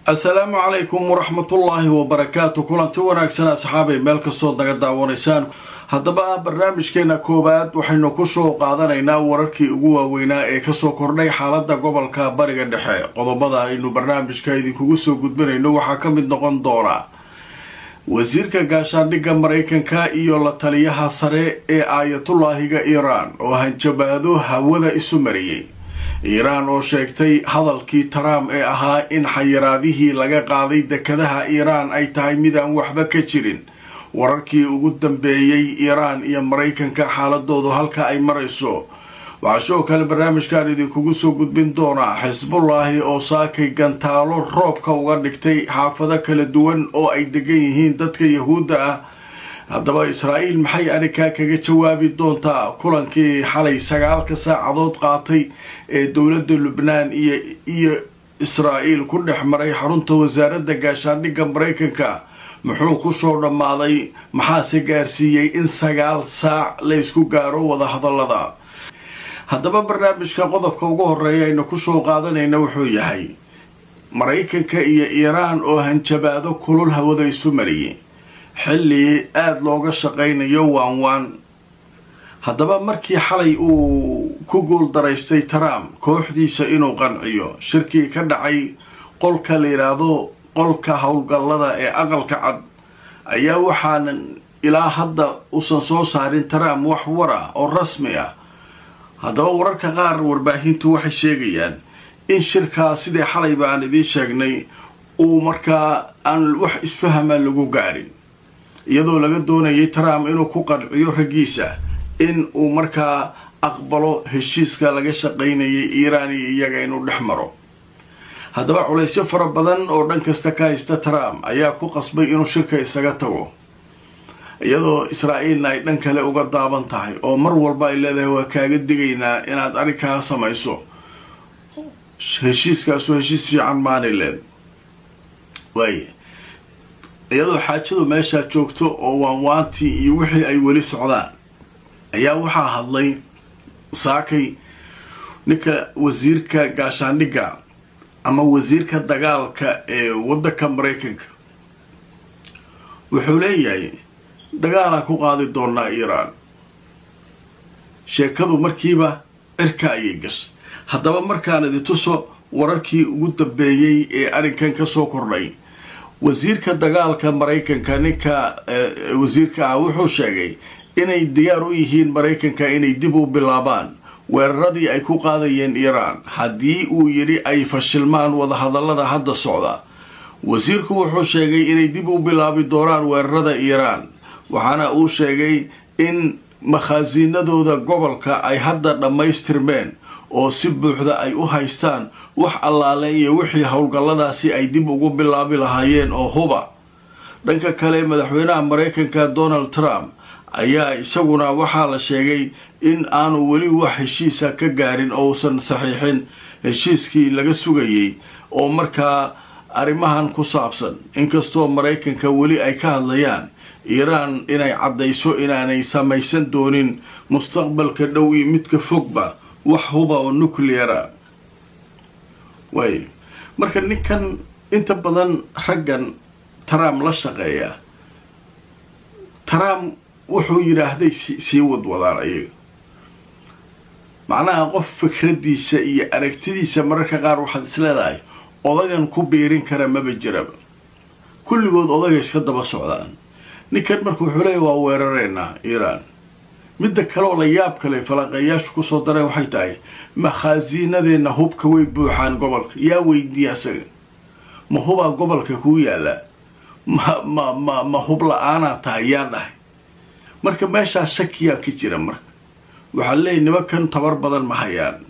السلام عليكم ورحمة الله وبركاته. كلنتي wanaagsan asxaabay meel kasto daga daawanaysaan. Haddaba barnaamijkeena koobaad waxaynu ku soo qaadanaynaa wararkii ugu waaweynaa ee ka soo kordhay xaaladda gobolka Bariga Dhexe. Qodobada aynu barnaamijka idinkugu soo gudbinayno waxaa ka mid noqon doona wasiirka gaashaandhigga Mareykanka iyo la taliyaha sare ee Ayatullaahiga Iran oo hanjabaado hawada isu mariyay. Iran oo sheegtay hadalkii Trump ee ahaa in xayiraadihii laga qaaday dekedaha Iran ay tahay mid aan waxba ka jirin. wararkii ugu dambeeyay Iran iyo Mareykanka xaaladoodu halka ay marayso. waxaa sidoo kale barnaamijkan idinkugu soo gudbin doona Xisbullah oo saakay gantaalo roobka uga dhigtay xaafado kala duwan oo ay degan yihiin dadka Yahuudda ah. haddaba Israa'iil maxay arrinka kaga jawaabi doontaa kulankii xalay 9 saacadood qaatay ee dowladda Lubnaan iyo Israa'iil ku dhex maray xarunta wasaaradda gaashaandhigga Mareykanka muxuu ku soo dhamaaday maxaase gaarsiiyay in 9 saac la isku gaaro wada hadallada. haddaba barnaamijka qodobka ugu horeeya aynu ku soo qaadanayna wuxuu yahay Mareykanka iyo Iran oo hanjabaado kulul hawada isu mariyay xilli aad looga shaqeynayo waan haddaba markii xalay uu ku guul daraystay Trump kooxdiisa inuu qanciyo shirkii ka dhacay qolka la yiraahdo qolka howlgallada ee aqalka cad ayaa waxaan ilaa hadda usan soo saarin Trump wax wara oo rasmi ah. haddaba wararka qaar warbaahintu waxay sheegayaan in shirka sidii xalay baan idin sheegnay uu markaa aan wax isfahama lagu gaarin iyadoo laga doonayay Trump inuu ku qanciyo ragiisa in uu markaa aqbalo heshiiska laga shaqeynayay Iran iyo iyaga inuu dhexmaro. haddaba culaysyo fara badan oo dhan kasta ka haysta Trump ayaa ku qasbay inuu shirka isaga tago iyadoo Israa'iilna ay dhan kale uga daaban tahay oo mar walba ay leedahay waa kaaga digaynaa inaad arrinkaa samayso. heshiiskaas waa heshiis fiican maanileed waaye iyadoo xaajadu meesha joogto oo waantii iyo wixii ay weli socdaan ayaa waxaa hadlay saakay ninka wasiirka gaashaandhigga ama wasiirka dagaalka ee waddanka Mareykanka wuxuu leeyahay dagaal ku qaadi doona Iran. sheekadu markiiba cirka ayay gashay. haddaba markaan idin tuso wararkii ugu dambeeyay ee arrinkan ka soo kordhay wasiirka dagaalka Mareykanka ninka wasiirka wuxuu sheegay inay diyaar u yihiin Mareykanka inay dib u bilaabaan weeraradii ay ku qaadayeen Iran haddii uu yiri ay fashilmaan wada hadallada hadda socda. wasiirku wuxuu sheegay inay dib u bilaabi doonaan weerarada Iran waxaana uu sheegay in makhaasiinadooda gobolka ay hadda dhammaystirmeen oo si buuxda ay u haystaan wax allaale iyo wixii howlgalladaasi ay dib ugu bilaabi lahaayeen oo huba. dhanka kale madaxweynaha Mareykanka Donald Trump ayaa isaguna waxaa la sheegay in aanu weli wax heshiisa ka gaarin oo uusan saxiixin heshiiskii laga sugayay oo markaa arrimahan ku saabsan. inkastoo Mareykanka weli ay ka hadlayaan Iran inay caddayso inaanay samaysan doonin mustaqbalka dhow iyo midka fogba wax huba oo nuclear ah. marka ninkan inta badan raggan Trump la shaqeeya Trump wuxuu yiraahday sii wadwadaan ayaga macnaha qof fikradiisa iyo aragtidiisa mararka qaar waxaad isleedahay odagan ku beerin kara maba jiraba kulligood odaga iska daba socdaan. ninkan markuu wuxuu leeyahay waa weerareenaa Iran. midda kale oo la yaab kale falanqeeyaashu ku soo daray waxay tahay makhaasiinadeena hubka way buuxaan gobolka. yaa weydiiya asaga ma hubaa gobolka ku yaala ma hub la'aana tahay yaa dhahay. marka meeshaa shakiyaa ka jira. marka waxaa leeyahay nimankan tabar badan ma hayaan.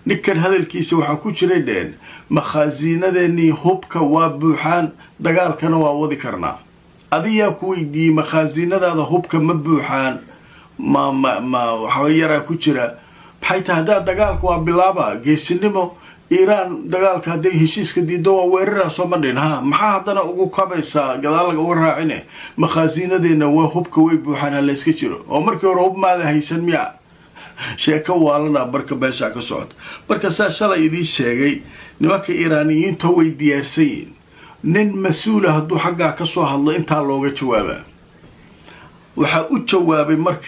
ninkan hadalkiisa waxaa ku jiray dheen makhaasiinadeennii hubka waa buuxaan dagaalkana waa wadi karnaa. adiyaa ku weydiiyey makhaasiinadaada hubka ma buuxaan ma waxba yaraa ku jira maxay tahay haddaa dagaalka waa bilaaba geesinimo Iran dagaalka hadday heshiiska diido waa weeraraa soo madhin maxaa haddana ugu kabaysaa gadaal laga waraacine makhaasiinadeena waa hubka way buuxaan hala iska jiro oo markii hore hub maada haysan miya sheeko waalana barka meesha ka socota. marka saa shalay idin sheegay nimanka Iiraaniyiinta way diyaarsan yihiin nin mas-uula hadduu xaggaa ka soo hadlo intaa looga jawaabaa. waxaa u jawaabay marka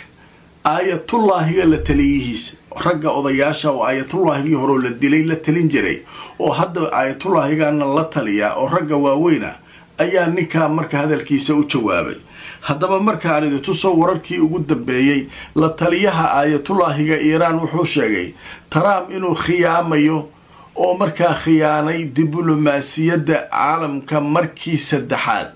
aayatullaahiga la taliyihiisa, ragga odayaasha oo aayatullaahigii horeo la dilay la talin jiray oo hadda aayatullaahigana la taliyaa oo ragga waaweyna ayaa ninkaa marka hadalkiisa u jawaabay. haddaba markaan idin tuso wararkii ugu dambeeyey, la taliyaha aayatullaahiga iiraan wuxuu sheegay Trump inuu khiyaamayo oo markaa khiyaanay diblomaasiyadda caalamka markii saddexaad.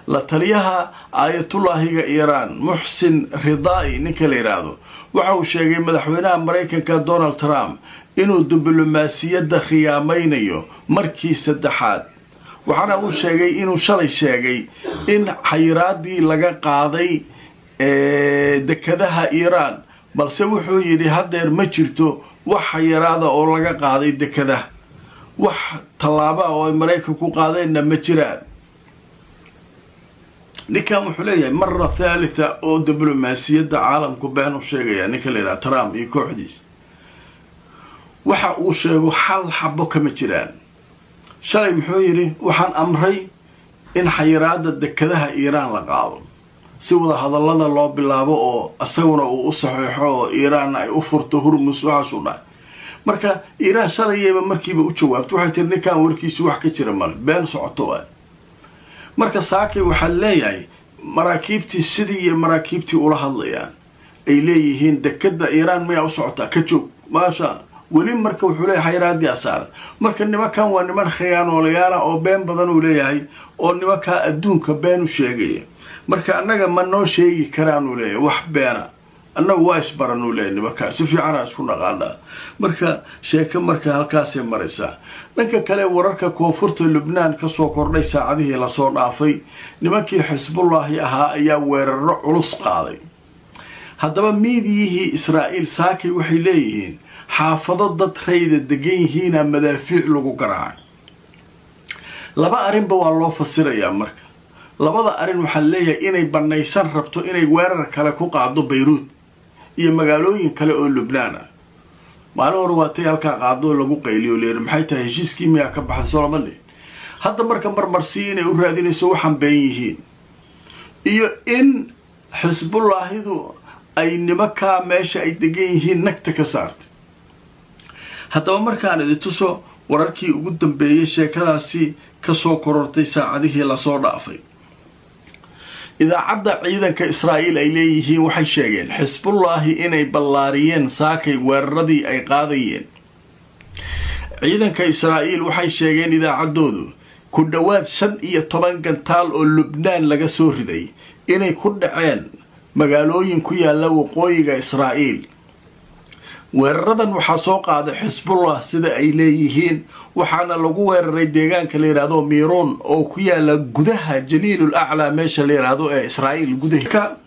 la taliyaha aayatullaahiga iiraan muxsin ridaa'i ninka la yidhaahdo waxa uu sheegay madaxweynaha maraykanka Donald Trump inuu diblomaasiyadda khiyaamaynayo markii saddexaad. waxaana uu sheegay inuu shalay sheegay in xayiraadii laga qaaday dekadaha iiraan, balse wuxuu yidhi haddeer ma jirto wax xayiraada oo laga qaaday dekadaha, wax tallaaba oo ay maraykanku qaadeenna ma jiraan. ninkan wuxuu leeyahay mara thalitha oo diblomaasiyadda caalamku been u sheegaya ninka la yidhaha Trump iyo kooxdiisa. waxa uu sheego hal xabo kama jiraan. shalay muxuu yidhi waxaan amray in xayiraada dekadaha iiraan la qaado si wada hadallada loo bilaabo oo asaguna uu u saxiixo oo iiraan ay u furto Hormuz. waxaasuu dhahay marka iiraan shalayba markiiba u jawaabto waxay tiri ninkan warkiisu wax ka jira male, been socoto waay. marka saakay waxaa leeyahay maraakiibtii sidii iyo maraakiibtii ula hadlayaan ay leeyihiin dekada iiraan mayaa u socotaa ka joog maasha weli. marka wuxuu leeyahay xayiraadii asaaran. marka nimankan waa niman khiyaanoolayaala oo been badan uu leeyahay oo nimankaa adduunka been u sheegaya. marka annaga ma noo sheegi karaanuu leeyahay wax beena, annagu waa isbaranuu leeyahay nimankaa si fiicanaa isku naqaanaa. marka sheeko marka halkaasay maraysaa. dhanka kale wararka koonfurta Lubnaan ka soo kordhay saacadihii lasoo dhaafay, nimankii xisbullaahi ahaa ayaa weeraro culus qaaday. haddaba miidiyihii Israa'iil saakay waxay leeyihiin xaafado dad rayda degan yihiina madaafiic lagu garaacay. laba arrinba waa loo fasirayaa marka. labada arrin waxaa leeyahay inay banaysan rabto inay weerar kale ku qaado Bayruud iyo magaalooyin kale oo Lubnaan ah. maalin hore waatay halkaa qaado lagu qayliyo leeyahay maxay tahay heshiiskii miyaa ka baxay Soomaali. hadda marka marmarsi inay u raadinayso waxaan been yihiin iyo in xisbullaahidu ay nimankaa meesha ay degan yihiin nagta ka saartay. haddaba markaan idin tuso wararkii ugu dambeeyey sheekadaasi ka soo korortay saacadihii lasoo dhaafay. idaacadda ciidanka Israa'iil ay leeyihiin waxay sheegeen xisbullaahi inay ballaariyeen saakay weeraradii ay qaadayeen. ciidanka Israa'iil waxay sheegeen idaacaddoodu ku dhowaad 15 gantaal oo Lubnaan laga soo riday inay ku dhaceen magaalooyin ku yaala waqooyiga Israa'iil. weeraradan waxaa soo qaaday xisbullah sida ay leeyihiin, waxaana lagu weeraray deegaanka la yiraahdo Miron oo ku yaala gudaha Jaliilul A'la meesha la yiraahdo ee Israa'iil gudaha.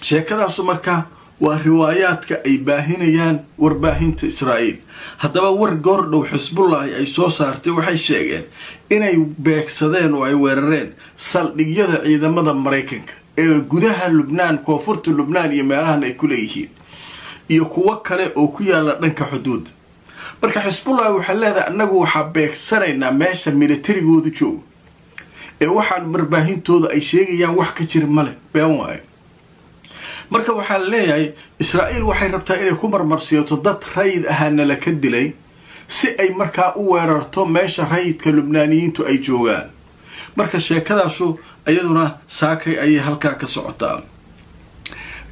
sheekadaas marka waa riwaayaadka ay baahinayaan warbaahinta Israa'iil. haddaba war goordhow xisbullah ay soo saartay waxay sheegeen inay beegsadeen oo ay weerareen saldhigyada ciidamada Mareykanka ee gudaha Lubnaan, koonfurta Lubnaan iyo meelahan ay ku leeyihiin iyo kuwa kale oo ku yaala dhanka xuduudda. marka xisbullah waxa leedahay annagu waxa beegsanaynaa meesha militarigoodu joogo ee waxaan marbaahintooda ay sheegayaan wax ka jir male, been waaye. marka waxaa leeyahay Israa'iil waxay rabtaa inay ku marmarsiiyo dad rayd ahaana la ka dilay si ay markaa u weerarto meesha raydka Lubnaaniyiintu ay joogaan. marka sheekadaasu ayaduna saakay ayay halkaa ka socotaa.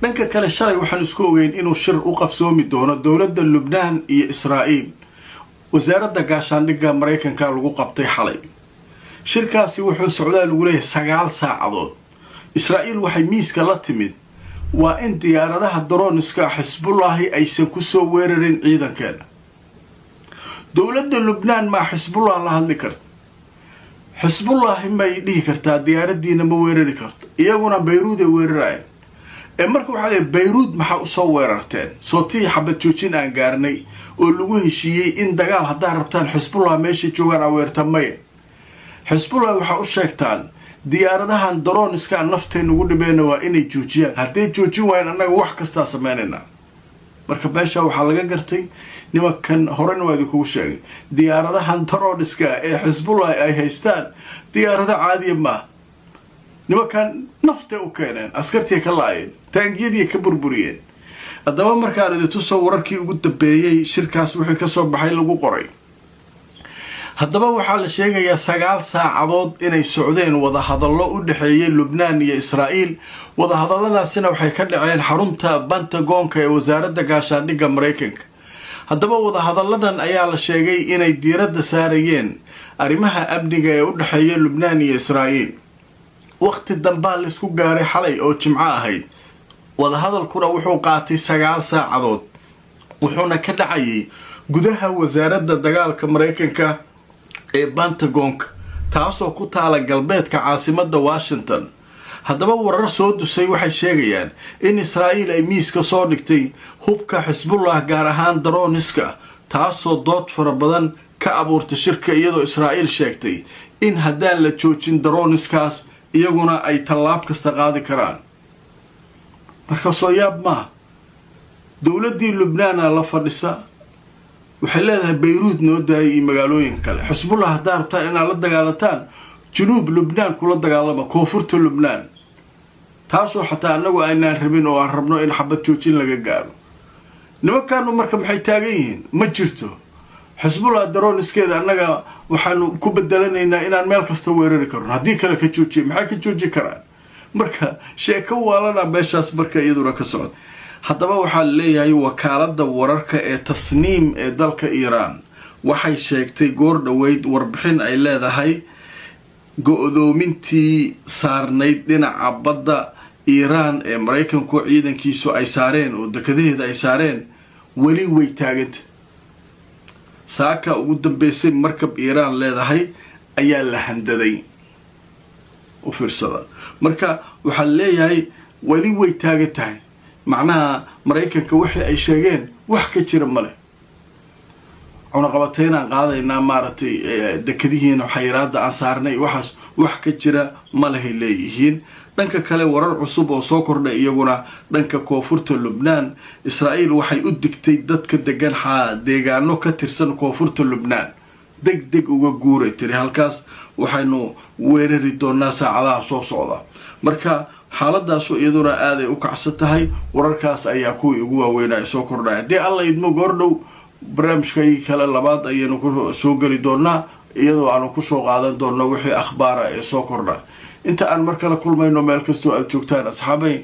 dhanka kale shalay waxaan isku ogeyn inuu shir u qabsoomi doono dowladda Lubnaan iyo Israa'iil. wasaaradda gaashaandhigga Mareykanka lagu qabtay xalay. shirkaasi wuxuu socdaa lagu leeyahay 9 saacadood. Israa'iil waxay miiska la timid waa in diyaaradaha droniska xisbullaahi aysan ku soo weerarin ciidankeena. dowladda Lubnaan ma xisbullah la hadli karto. xisbullaahi ma dhihi kartaa diyaaradiina ma weerari karto. iyaguna Bayruud ay weerarayaan. marka waxaa leeyahay Bayruud maxaa u soo weerarteen sootii xabad joojin aan gaarnay oo lagu heshiiyey in dagaal haddaa rabtaan xisbullah meesha joogaan aweertamay. xisbullah waxaa u sheegtaan diyaaradahan droniska nafteena ugu dhibeena waa inay joojiyaan. hadday joojin waayeen annaga wax kastaa sameynayna. marka meesha waxaa laga gartay nimankan horena waa idinkugu sheegay diyaaradahan terroriska ee xisbullah ay haystaan diyaarado caadiya maaha nimankan naftay u keeneen askartii ka laayeen taangiyadii ka burburiyeen haddaba markaan idin tuso wararkii ugu dambeeyey shirkaas wixii ka soo baxay lagu qoray haddaba waxaa la sheegayaa 9 saacadood inay socdeen wadahadallo u dhexeeyay Lubnaan iyo Israa'iil wadahadalladaasina waxay ka dhaceen xarunta Pentagonka ee wasaaradda gaashaandhigga Mareykanka haddaba wadahadalladan ayaa la sheegay inay diiradda saarayeen arrimaha amniga ee u dhexeeya Lubnaan iyo Israa'iil waqti dambe la isku gaaray xalay oo Jimco ahayd wadahadalkuna wuxuu qaatay 9 saacadood wuxuuna ka dhacayay gudaha wasaaradda dagaalka Mareykanka ee Pentagonka taasoo ku taala galbeedka caasimadda Washington haddaba warar soo dusay waxay sheegayaan in Israa'iil ay miiska soo dhigtay hubka Xisbullah gaar ahaan droniska taasoo dood fara badan ka abuurtay shirka iyadoo Israa'iil sheegtay in haddaan la joojin droniskaas iyaguna ay tallaab kasta qaadi karaan marka soo yaab ma dawladdii Lubnaan la fadhisa waxay leedahay Beirut noo daayay magaalooyin kale Xisbullah haddii rabtaan inaad la dagaalataan جنوب لبنان كل دقالما كوفرت لبنان تاسو حتى أنه أينان ربين وعربنا إن حبت توتين لقا قالوا نما كانوا مركب حيتاقين ما جرتو حسب الله الدرون اسكيدا أنه وحانو كوبدلنا إنان مالك استويري كرون هديك لك توتي محاك توتي كران مركا شيكو والنا بيشاس مركا يدورا كسعود حتى ما وحال ليهي وكالة وراركا تصنيم دالك إيران waxay sheegtay goor dhaweyd warbixin ay leedahay go'doomintii saarnayd dhinaca badda Iiraan ee Mareykanku ciidankiisu ay saareen oo dekedaheeda ay saareen wali way taaganta saaka ugu dambeysay markab Iiraan leedahay ayaa la handaday u fiirsada marka waxa leeyahay wali way taagantahay macnaha Mareykanka wixii ay sheegeen wax ka jira male أنا قبضتين عن قاضي إن مارتي دكديهن وحيرات عن صارني وح كتيرة ماله الليهين دنك كله ورر عصوب وسكر ده يجونا دنك كوفرت لبنان إسرائيل وحي أدك تيدت كدجان حا دجانو كترسن كوفرت لبنان دق وجورة تري هالكاس وحنو ويرر الناس على صوصة مركا حالة ده سو يدورا آذي وكعستهاي ورركاس أياكو يجوا وينا سكر ده دي الله يدمو جردو barnaamijkay kale labaad ayaynu ku soo gali doonaa iyadoo aanu ku soo qaadan doono wixii akhbaar ah ee soo kordha inta aan mar kale kulmayno meel kasta oo aad joogtaan asxaabay